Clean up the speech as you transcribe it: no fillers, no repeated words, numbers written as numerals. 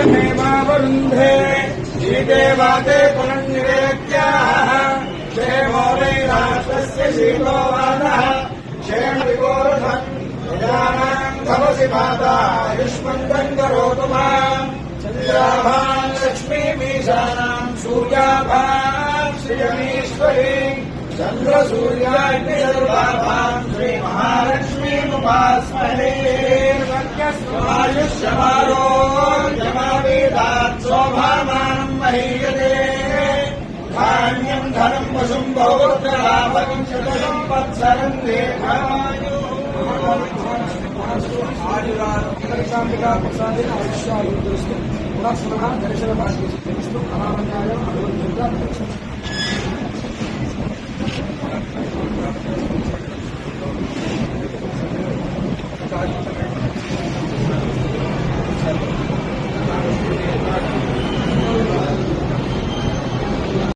श्रियमेवावरुन्धे श्रीदेवाते पुनर्निवेद्याः क्षेमो वै राष्ट्रस्य शीलो वादः क्षेमविगोरधन् प्रजानाम् भवसि माता युष्मन्तम् करोतु माम् चन्द्राभाम् लक्ष्मीमीशानाम् सूर्याभाम् श्रियमीश्वरीम् चन्द्रसूर्याग्निसर्वाभाम् श्रीमहालक्ष्मीमुपास्महे आयुष्यमारोग्यमावेदात् शोभामानम् महीयते धान्यम् धनम् वशुम् बहुपुत्रलाभम् शतसंवत्सरम् दीर्घायुरारोग्यशान्तिका प्रसादेन आयुष्यायुर्दस्तु पुनः पुनः दर्शनभाग्यसिद्धिस्तु महामन्याय भगवद्गीता